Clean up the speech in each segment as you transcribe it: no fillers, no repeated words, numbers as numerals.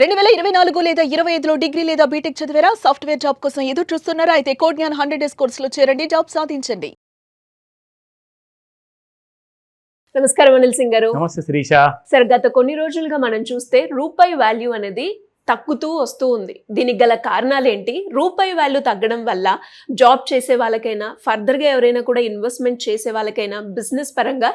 2024 లేదా 25లో డిగ్రీ లేదా బీటెక్ చదివారా? సాఫ్ట్‌వేర్ జాబ్ కోసం ఎదురు చూస్తున్నారా? అయితే కోడ్ జ్ఞాన్ 100 డేస్ కోర్సులో చేరండి, జాబ్ సాధించండి. నమస్కారం అనిల్ సింగ్ గారు. నమస్తే శిరీష. సార్, గత కొన్ని రోజులుగా మనం చూస్తే రూపాయి వాల్యూ అనేది తగ్గుతూ వస్తూ ఉంది. దీనికి గల కారణాలు ఏంటి? రూపాయి వాల్యూ తగ్గడం వల్ల జాబ్ చేసే వాళ్ళకైనా, ఫర్దర్గా ఎవరైనా కూడా ఇన్వెస్ట్మెంట్ చేసే వాళ్ళకైనా బిజినెస్ పరంగా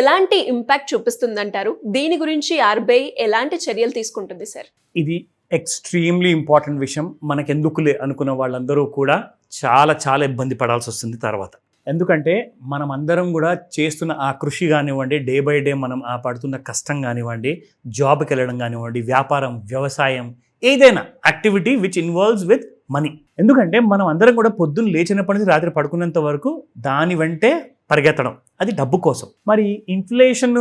ఎలాంటి ఇంపాక్ట్ చూపిస్తుందంటారు? దీని గురించి ఆర్బీఐ ఎలాంటి చర్యలు తీసుకుంటుంది సార్? ఇది ఎక్స్ట్రీమ్లీ ఇంపార్టెంట్ విషయం. మనకెందుకులే అనుకున్న వాళ్ళందరూ కూడా చాలా చాలా ఇబ్బంది పడాల్సి వస్తుంది తర్వాత. ఎందుకంటే మనం అందరం కూడా చేస్తున్న ఆ కృషి కానివ్వండి, డే బై డే మనం ఆ పడుతున్న కష్టం కానివ్వండి, జాబ్కి వెళ్ళడం కానివ్వండి, వ్యాపారం, వ్యవసాయం, ఏదైనా activity which involves with money. ఎందుకంటే మనం అందరం కూడా పొద్దున్న లేచినప్పటి నుంచి రాత్రి పడుకునేంత వరకు దాని వెంటే పరిగెత్తడం, అది డబ్బు కోసం. మరి ఇన్ఫ్లేషన్,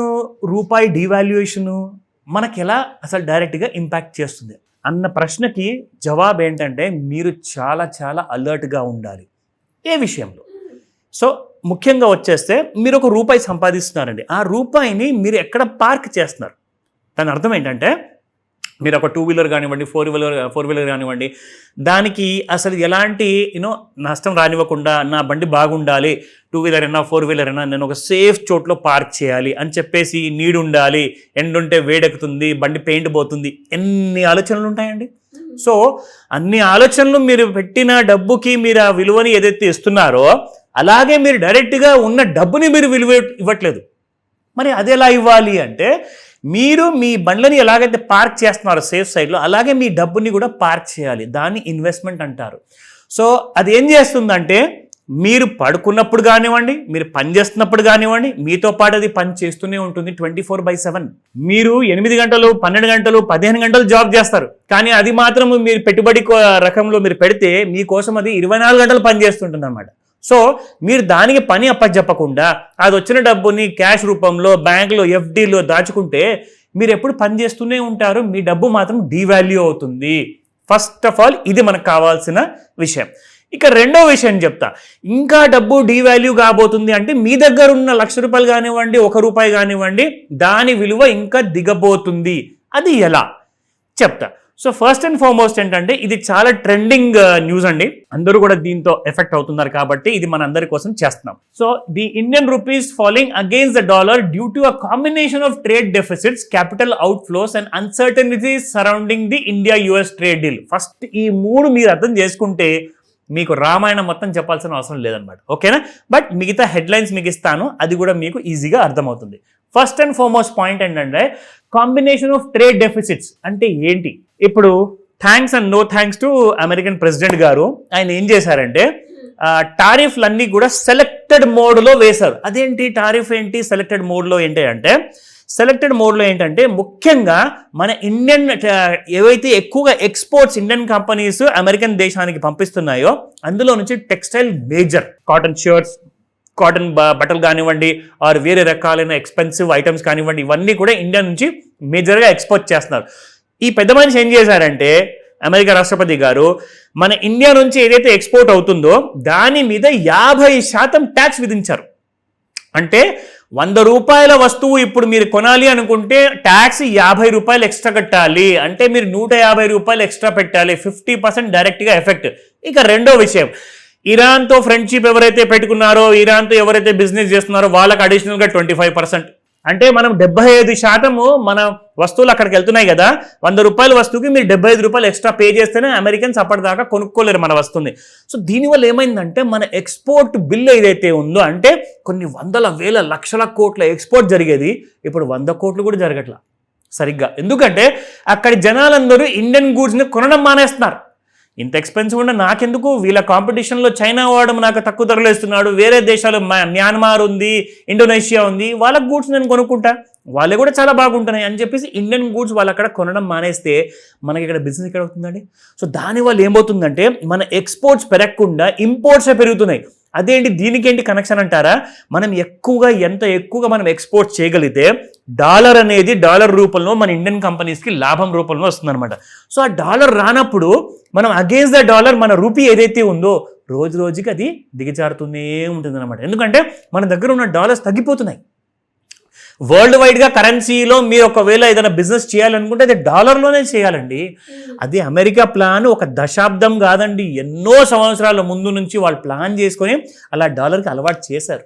రూపాయి డివాల్యుయేషను మనకి ఎలా అసలు డైరెక్ట్గా ఇంపాక్ట్ చేస్తుంది అన్న ప్రశ్నకి జవాబు ఏంటంటే మీరు చాలా చాలా అలర్ట్గా ఉండాలి. ఏ విషయంలో? సో ముఖ్యంగా వచ్చేస్తే మీరు ఒక రూపాయి సంపాదిస్తున్నారండి. ఆ రూపాయిని మీరు ఎక్కడ పార్క్ చేస్తున్నారు? దాని అర్థం ఏంటంటే మీరు ఒక 2 వీలర్ కానివ్వండి, 4 వీలర్ కానివ్వండి, దానికి అసలు ఎలాంటి నష్టం రానివ్వకుండా నా బండి బాగుండాలి, 2 వీలర్ అయినా 4 వీలర్ అయినా నేను ఒక సేఫ్ చోట్లో పార్క్ చేయాలి అని చెప్పేసి, నీడు ఉండాలి, ఎండుంటే వేడెక్కుతుంది, బండి పెయింట్ పోతుంది, ఎన్ని ఆలోచనలు ఉంటాయండి. సో అన్ని ఆలోచనలు మీరు పెట్టిన డబ్బుకి మీరు ఆ విలువని ఏదైతే ఇస్తున్నారో అలాగే మీరు డైరెక్ట్గా ఉన్న డబ్బుని మీరు విలువ ఇవ్వట్లేదు. మరి అది ఎలా ఇవ్వాలి అంటే మీరు మీ బండ్లని ఎలాగైతే పార్క్ చేస్తున్నారో సేఫ్ సైడ్లో, అలాగే మీ డబ్బుని కూడా పార్క్ చేయాలి. దాన్ని ఇన్వెస్ట్మెంట్ అంటారు. సో అది ఏం చేస్తుందంటే మీరు పడుకున్నప్పుడు కానివ్వండి, మీరు పని చేస్తున్నప్పుడు కానివ్వండి, మీతో పాటు అది పని చేస్తూనే ఉంటుంది 24/7. మీరు 8 గంటలు, 12 గంటలు, 15 గంటలు జాబ్ చేస్తారు, కానీ అది మాత్రం మీరు పెట్టుబడి రకంలో మీరు పెడితే మీకోసం అది 24 గంటలు పని చేస్తుంటుంది అన్నమాట. సో మీరు దానికి పని అప్పచెప్పకుండా అది వచ్చిన డబ్బుని క్యాష్ రూపంలో బ్యాంకులో, ఎఫ్డీలో దాచుకుంటే మీరు ఎప్పుడు పని చేస్తూనే ఉంటారు, మీ డబ్బు మాత్రం డీవాల్యూ అవుతుంది. ఫస్ట్ ఆఫ్ ఆల్ ఇది మనకు కావాల్సిన విషయం. ఇక రెండో విషయం చెప్తా. ఇంకా డబ్బు డీవాల్యూ కాబోతుంది అంటే మీ దగ్గర ఉన్న ₹1,00,000 కానివ్వండి, ₹1 కానివ్వండి, దాని విలువ ఇంకా దిగబోతుంది. అది ఎలా చెప్తా. సో ఫస్ట్ అండ్ ఫార్మోస్ట్ ఏంటంటే ఇది చాలా ట్రెండింగ్ న్యూస్ అండి. అందరూ కూడా దీంతో ఎఫెక్ట్ అవుతున్నారు కాబట్టి ఇది మన అందరి కోసం చేస్తున్నాం. So the Indian rupees falling against the dollar due to a combination of trade deficits, capital outflows and uncertainties surrounding the India US trade deal. First ఈ 3 మీరు అర్థం చేసుకుంటే మీకు రామాయణం మొత్తం చెప్పాల్సిన అవసరం లేదనమాట. ఓకేనా? బట్ మిగతా హెడ్లైన్స్ మీకు ఇస్తాను, అది కూడా మీకు ఈజీగా అర్థమవుతుంది. ఫస్ట్ అండ్ ఫార్మోస్ట్ పాయింట్ ఏంటంటే కాంబినేషన్ ఆఫ్ ట్రేడ్ డెఫిసిట్స్ అంటే ఏంటి? ఇప్పుడు thanks and no thanks to American president గారు, ఆయన ఏం చేశారంటే టారిఫ్లన్నీ కూడా సెలెక్టెడ్ మోడ్లో వేశారు. అదేంటి టారిఫ్ ఏంటి, సెలెక్టెడ్ మోడ్లో ఏంటి అంటే, సెలెక్టెడ్ మోడ్లో ఏంటంటే ముఖ్యంగా మన ఇండియన్ ఏవైతే ఎక్కువగా ఎక్స్పోర్ట్స్ ఇండియన్ కంపెనీస్ అమెరికన్ దేశానికి పంపిస్తున్నాయో అందులో నుంచి textile major, cotton shirts, cotton బట్టలు కానివ్వండి, ఆర్ వేరే రకాలైన ఎక్స్పెన్సివ్ ఐటమ్స్ కానివ్వండి, ఇవన్నీ కూడా ఇండియా నుంచి మేజర్గా ఎక్స్పోర్ట్ చేస్తున్నారు. ఈ పెద్ద మనిషి ఏం చేశారంటే అమెరికా రాష్ట్రపతి గారు మన ఇండియా నుంచి ఏదైతే ఎక్స్పోర్ట్ అవుతుందో దాని మీద 50% ట్యాక్స్ విధించారు. అంటే ₹100 వస్తువు ఇప్పుడు మీరు కొనాలి అనుకుంటే ట్యాక్స్ ₹50 ఎక్స్ట్రా కట్టాలి. అంటే మీరు ₹150 ఎక్స్ట్రా పెట్టాలి. 50% డైరెక్ట్గా ఎఫెక్ట్. ఇక రెండో విషయం, ఇరాన్తో ఫ్రెండ్షిప్ ఎవరైతే పెట్టుకున్నారో, ఇరాన్తో ఎవరైతే బిజినెస్ చేస్తున్నారో వాళ్ళకి అడిషనల్గా 25%. అంటే మనం 75% మన వస్తువులు అక్కడికి వెళ్తున్నాయి కదా, ₹100 వస్తువుకి మీరు ₹75 ఎక్స్ట్రా పే చేస్తేనే అమెరికన్స్ అప్పటిదాకా కొనుక్కోలేరు మన వస్తువుని. సో దీనివల్ల ఏమైందంటే మన ఎక్స్పోర్ట్ బిల్ ఏదైతే ఉందో, అంటే కొన్ని వందల వేల లక్షల కోట్ల ఎక్స్పోర్ట్ జరిగేది ఇప్పుడు 100 కోట్లు కూడా జరగట్లా సరిగ్గా. ఎందుకంటే అక్కడి జనాలందరూ ఇండియన్ గూడ్స్ని కొనడం మానేస్తున్నారు. ఇంత ఎక్స్పెన్సివ్ ఉన్న నాకెందుకు, వీళ్ళ కాంపిటీషన్లో చైనా వాడు నాకు తక్కువ ధరలు ఇస్తున్నాడు, వేరే దేశాలు మ్యాన్మార్ ఉంది, ఇండోనేషియా ఉంది, వాళ్ళ గూడ్స్ నేను కొనుక్కుంటా, వాళ్ళే కూడా చాలా బాగుంటున్నాయి అని చెప్పేసి ఇండియన్ గూడ్స్ వాళ్ళు అక్కడ కొనడం మానేస్తే మనకి ఇక్కడ బిజినెస్ ఎక్కడ అవుతుందండి? సో దానివల్ల ఏమవుతుందంటే మన ఎక్స్పోర్ట్స్ పెరగకుండా ఇంపోర్ట్సే పెరుగుతున్నాయి. అదేంటి, దీనికేంటి కనెక్షన్ అంటారా? మనం ఎంత ఎక్కువగా మనం ఎక్స్పోర్ట్ చేయగలిగితే డాలర్ అనేది డాలర్ రూపంలో మన ఇండియన్ కంపెనీస్కి లాభం రూపంలో వస్తుందన్నమాట. సో ఆ డాలర్ రానప్పుడు మనం అగేన్స్ట్ ద డాలర్ మన రూపీ ఏదైతే ఉందో రోజు రోజుకి అది దిగజారుతూనే ఉంటుంది అనమాట. ఎందుకంటే మన దగ్గర ఉన్న డాలర్స్ తగ్గిపోతున్నాయి. వరల్డ్ వైడ్గా కరెన్సీలో మీరు ఒకవేళ ఏదైనా బిజినెస్ చేయాలనుకుంటే అది డాలర్లోనే చేయాలండి. అది అమెరికా ప్లాన్ ఒక దశాబ్దం కాదండి, ఎన్నో సంవత్సరాల ముందు నుంచి వాళ్ళు ప్లాన్ చేసుకొని అలా డాలర్కి అలవాటు చేశారు.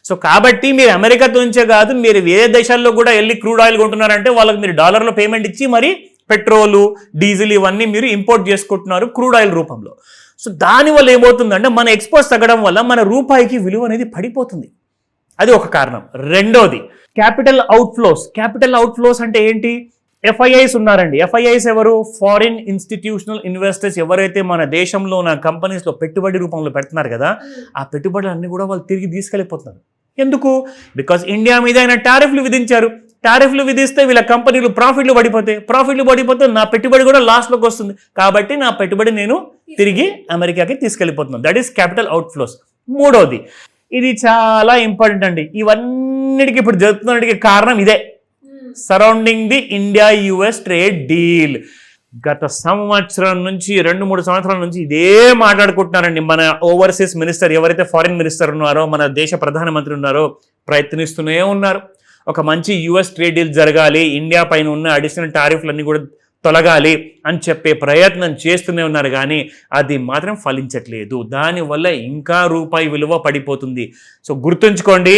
సో కాబట్టి మీరు అమెరికాతో నుంచే కాదు, మీరు వేరే దేశాల్లో కూడా వెళ్ళి క్రూడ్ ఆయిల్ కొంటున్నారంటే వాళ్ళకి మీరు డాలర్లో పేమెంట్ ఇచ్చి మరి పెట్రోలు, డీజిల్ ఇవన్నీ మీరు ఇంపోర్ట్ చేసుకుంటున్నారు క్రూడ్ ఆయిల్ రూపంలో. సో దానివల్ల ఏమవుతుందంటే మన ఎక్స్పోర్ట్స్ తగ్గడం వల్ల మన రూపాయికి విలువ అనేది పడిపోతుంది. అది ఒక కారణం. రెండోది క్యాపిటల్ అవుట్ఫ్లోస్ అంటే ఏంటి? ఎఫ్ఐఐస్ ఉన్నారండి. ఎఫ్ఐఐస్ ఎవరు? Foreign institutional investors. ఎవరైతే మన దేశంలో ఉన్న కంపెనీస్లో పెట్టుబడి రూపంలో పెడుతున్నారు కదా, ఆ పెట్టుబడులన్నీ కూడా వాళ్ళు తిరిగి తీసుకెళ్ళిపోతున్నారు. ఎందుకు? బికాజ్ ఇండియా మీద ఆయన టారిఫ్లు విధించారు. టారిఫ్లు విధిస్తే వీళ్ళ కంపెనీలు ప్రాఫిట్లు పడిపోతే నా పెట్టుబడి కూడా లాస్లోకి వస్తుంది. కాబట్టి నా పెట్టుబడి నేను తిరిగి అమెరికాకి తీసుకెళ్ళిపోతున్నాను. That is capital outflows. మూడోది, ఇది చాలా ఇంపార్టెంట్ అండి. ఇవన్నిటికీ ఇప్పుడు జరుగుతున్నటికి కారణం ఇదే, surrounding the India US trade deal. గత సంవత్సరం నుంచి 2-3 సంవత్సరాల నుంచి ఇదే మాట్లాడుకుంటున్నారండి. మన ఓవర్సీస్ మినిస్టర్, ఎవరైతే ఫారిన్ మినిస్టర్ ఉన్నారో, మన దేశ ప్రధానమంత్రి ఉన్నారో, ప్రయత్నిస్తూనే ఉన్నారు. ఒక మంచి యుఎస్ ట్రేడ్ డీల్ జరగాలి, ఇండియా పైన ఉన్న అడిషనల్ టారిఫ్లన్నీ కూడా తొలగాలి అని చెప్పే ప్రయత్నం చేస్తూనే ఉన్నారు, కానీ అది మాత్రం ఫలించట్లేదు. దానివల్ల ఇంకా రూపాయి విలువ పడిపోతుంది. సో గుర్తుంచుకోండి,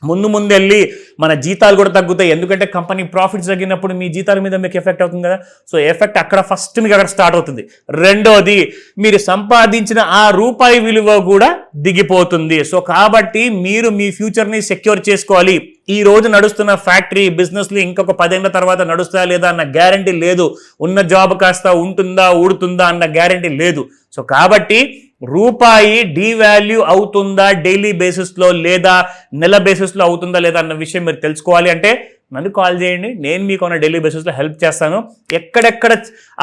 ముందెళ్ళి మన జీతాలు కూడా తగ్గుతాయి. ఎందుకంటే కంపెనీ ప్రాఫిట్స్ తగ్గినప్పుడు మీ జీతాల మీద మీకు ఎఫెక్ట్ అవుతుంది కదా. సో ఎఫెక్ట్ అక్కడ ఫస్ట్ మీకు అక్కడ స్టార్ట్ అవుతుంది. రెండోది, మీరు సంపాదించిన ఆ రూపాయి విలువ కూడా దిగిపోతుంది. సో కాబట్టి మీరు మీ ఫ్యూచర్ని సెక్యూర్ చేసుకోవాలి. ఈ రోజు నడుస్తున్న ఫ్యాక్టరీ బిజినెస్లు ఇంకొక 10 ఏళ్ల తర్వాత నడుస్తాయా లేదా అన్న గ్యారంటీ లేదు. ఉన్న జాబ్ కాస్త ఉంటుందా ఊడుతుందా అన్న గ్యారంటీ లేదు. సో కాబట్టి రూపాయి డీవాల్యూ అవుతుందా డైలీ బేసిస్లో లేదా నెల బేసిస్లో అవుతుందా లేదా అన్న విషయం మీరు తెలుసుకోవాలి అంటే నన్ను కాల్ చేయండి. నేను మీకు డైలీ బేసిస్లో హెల్ప్ చేస్తాను. ఎక్కడెక్కడ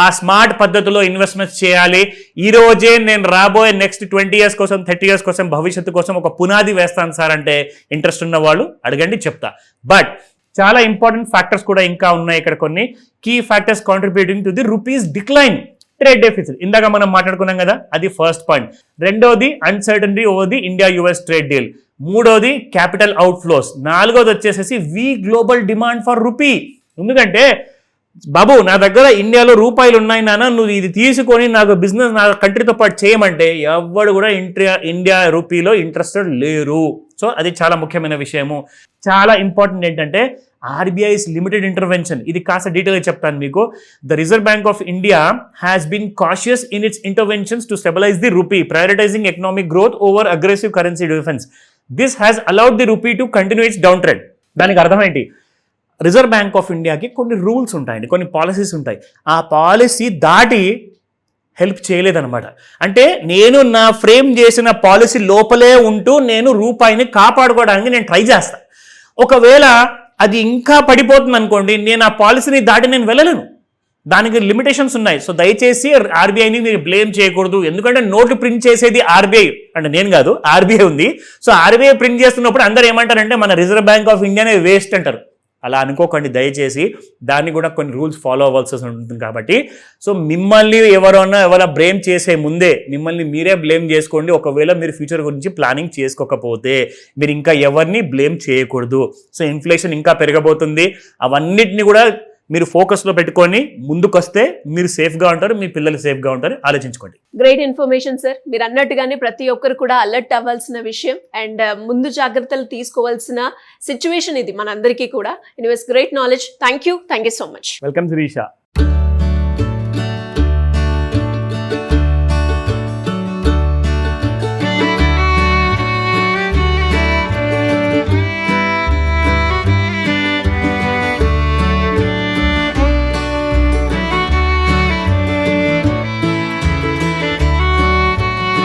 ఆ స్మార్ట్ పద్ధతిలో ఇన్వెస్ట్మెంట్స్ చేయాలి, ఈ రోజే నేను రాబోయే నెక్స్ట్ 20 years కోసం 30 years కోసం భవిష్యత్తు కోసం ఒక పునాది వేస్తాను సార్ అంటే ఇంట్రెస్ట్ ఉన్న వాళ్ళు అడగండి, చెప్తా. బట్ చాలా ఇంపార్టెంట్ ఫ్యాక్టర్స్ కూడా ఇంకా ఉన్నాయి ఇక్కడ. కొన్ని key factors contributing to the rupee's decline, trade deficit. ఇందాక మనం మాట్లాడుకున్నాం కదా, అది ఫస్ట్ పాయింట్. రెండోది uncertainty over the India US trade deal. మూడోది క్యాపిటల్ అవుట్ఫ్లోస్. నాలుగోది వచ్చేసేసి weak global demand for rupee. ఎందుకంటే బాబు నా దగ్గర ఇండియాలో రూపాయలు ఉన్నాయి నాన్న, నువ్వు ఇది తీసుకొని నాకు బిజినెస్ నా కంట్రీతో పాటు చేయమంటే ఎవడు కూడా ఇండియా రూపీలో ఇంట్రెస్టెడ్ లేరు. సో అది చాలా ముఖ్యమైన విషయము. చాలా ఇంపార్టెంట్ ఏంటంటే RBI's లిమిటెడ్ ఇంటర్వెన్షన్. ఇది కాస్త డీటెయిల్గా చెప్తాను మీకు. The reserve bank of India has been cautious in its interventions to stabilise the rupee, prioritising economic growth over aggressive currency defence. This has allowed the rupee to continue its down trend. దానికి అర్థం ఏంటి? Reserve bank of ఇండియాకి కొన్ని rules ఉంటాయండి, కొన్ని policies ఉంటాయి. ఆ policy దాటి హెల్ప్ చేయలేదన్నమాట. అంటే నేను నా ఫ్రేమ్ చేసిన పాలసీ లోపలే ఉంటూ నేను రూపాయిని కాపాడుకోవడానికి నేను ట్రై చేస్తాను. ఒకవేళ అది ఇంకా పడిపోతుంది అనుకోండి, నేను ఆ పాలసీని దాటి నేను వెళ్ళలేను. దానికి లిమిటేషన్స్ ఉన్నాయి. సో దయచేసి ఆర్బీఐని మీరు బ్లేమ్ చేయకూడదు. ఎందుకంటే నోట్లు ప్రింట్ చేసేది ఆర్బీఐ అంటే నేను కాదు, ఆర్బీఐ ఉంది. సో ఆర్బీఐ ప్రింట్ చేస్తున్నప్పుడు అందరూ ఏమంటారంటే మన రిజర్వ్ బ్యాంక్ ఆఫ్ ఇండియానే వేస్ట్ అంటారు. అలా అనుకోకండి దయచేసి. దాన్ని కూడా కొన్ని రూల్స్ ఫాలో అవ్వాల్సి ఉంటుంది. కాబట్టి సో మిమ్మల్ని ఎవరైనా బ్లేమ్ చేసే ముందే మిమ్మల్ని మీరే బ్లేమ్ చేసుకోండి. ఒకవేళ మీరు ఫ్యూచర్ గురించి ప్లానింగ్ చేసుకోకపోతే మీరు ఇంకా ఎవరిని బ్లేమ్ చేయకూడదు. సో ఇన్ఫ్లేషన్ ఇంకా పెరగబోతుంది. అవన్నిటిని కూడా మీరు ఫోకస్లో పెట్టుకొని ముందుకొస్తే మీరు సేఫ్గా ఉంటారు, మీ పిల్లలు సేఫ్గా ఉంటారు. ఆలోచించుకోండి. Great information sir. మీరు అన్నట్టుగానే ప్రతి ఒక్కరు కూడా అలర్ట్ అవ్వాల్సిన విషయం అండ్ ముందు జాగ్రత్తలు తీసుకోవాల్సిన సిచ్యువేషన్ ఇది మనందరికీ కూడా. Anyways great knowledge. Thank you so much. Welcome Sirisha.